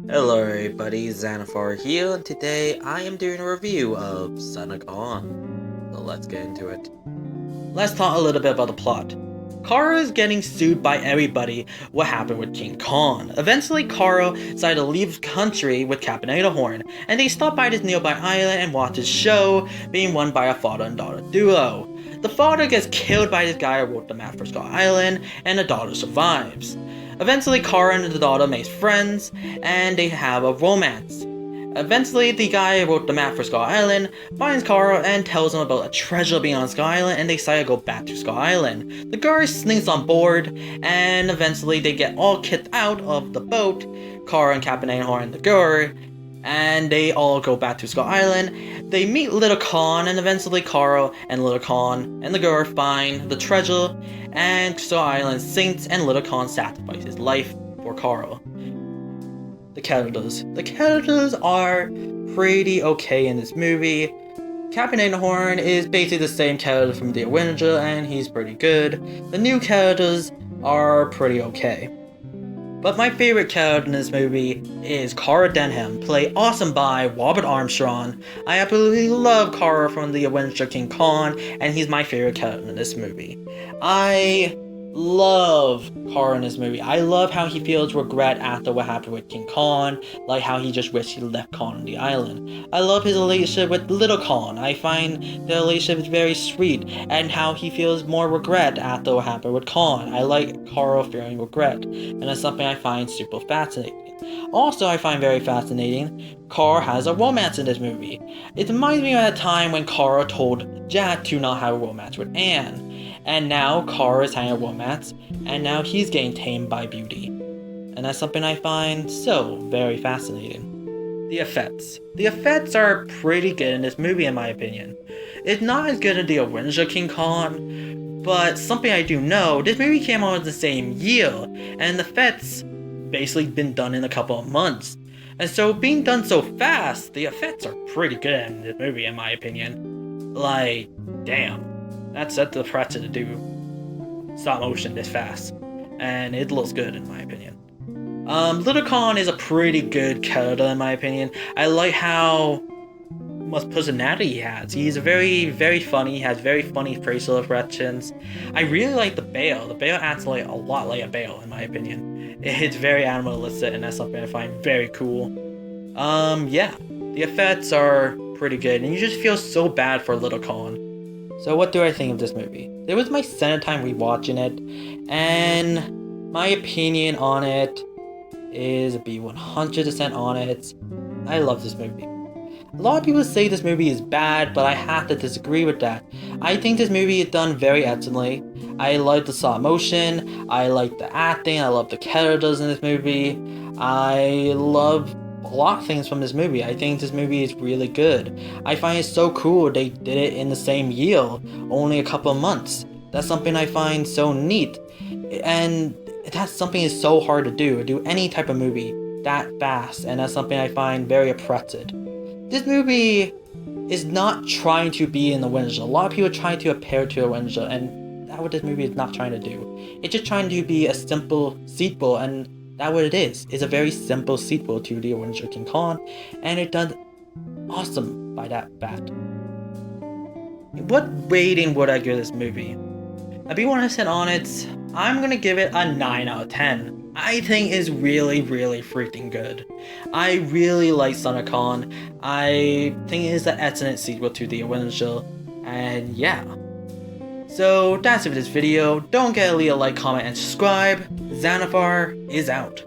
Hello everybody, Xanathar here, and today I am doing a review of Son of Khan. So let's get into it. Let's talk a little bit about the plot. Kara is getting sued by everybody what happened with King Khan. Eventually, Kara decided to leave the country with Captain Adahorn, and they stop by this nearby island and watch his show being won by a father and daughter duo. The father gets killed by this guy who wrote the map for Skull Island, and the daughter survives. Eventually, Kara and the daughter make friends, and they have a romance. Eventually, the guy who wrote the map for Skull Island finds Kara and tells him about a treasure being on Skull Island, and they decide to go back to Skull Island. The girl sneaks on board, and eventually they get all kicked out of the boat, Kara and Captain Ahorn and the girl, and they all go back to Skull Island. They meet Little Khan, and eventually Kara and Little Khan and the girl find the treasure, and Skull Island sinks, and Little Khan sacrifices his life for Kara. The characters. The characters are pretty okay in this movie. Captain Ahorn is basically the same character from The Avenger, and he's pretty good. The new characters are pretty okay. But my favorite character in this movie is Kara Denham, played awesome by Robert Armstrong. I absolutely love Kara from The Avenger King Khan, and he's my favorite character in this movie. I love Kara in this movie. I love how he feels regret after what happened with King Khan, like how he just wished he left Khan on the island. I love his relationship with Little Khan. I find the relationship is very sweet, and how he feels more regret after what happened with Khan. I like Kara feeling regret, and that's something I find super fascinating. Also, I find very fascinating, Kara has a romance in this movie. It reminds me of a time when Kara told Jack to not have a romance with Anne. And now Kara is having a romance, and now he's getting tamed by beauty. And that's something I find so very fascinating. The effects. The effects are pretty good in this movie in my opinion. It's not as good as The Avenger King Khan, but something I do know, this movie came out in the same year, and the effects basically been done in a couple of months. And so being done so fast, the effects are pretty good in this movie in my opinion. Like, damn. That's the pressure to do stop motion this fast, and it looks good in my opinion. Little Khan is a pretty good character in my opinion. I like how much personality he has. He's very funny. He has very funny facial expressions. I really like the Bale. The Bale acts like a lot like a Bale in my opinion. It's very animalistic, and that's something I find very cool. Yeah, the effects are pretty good, and you just feel so bad for Little Khan. So what do I think of this movie? It was my second time rewatching it, and my opinion on it is be 100% on it. I love this movie. A lot of people say this movie is bad, but I have to disagree with that. I think this movie is done very excellently. I like the stop motion, I like the acting, I love the characters in this movie. I love a lot of things from this movie. I think this movie is really good. I find it so cool they did it in the same year, only a couple of months. That's something I find so neat. And that's something that's so hard to do any type of movie that fast, and that's something I find very impressive. This movie is not trying to be in the Avenger. A lot of people are trying to appear to Avenger, and that's what this movie is not trying to do. It's just trying to be a simple sequel, and that's what it is. It's a very simple sequel to The Avenger King Khan, and it done awesome by that fact. What rating would I give this movie? I'll be 100% on it. I'm gonna give it a 9 out of 10. I think it's really freaking good. I really like Son of Khan. I think it is an excellent sequel to The Avenger, and yeah. So that's it for this video. Don't forget to leave a like, comment, and subscribe. Xanathar is out.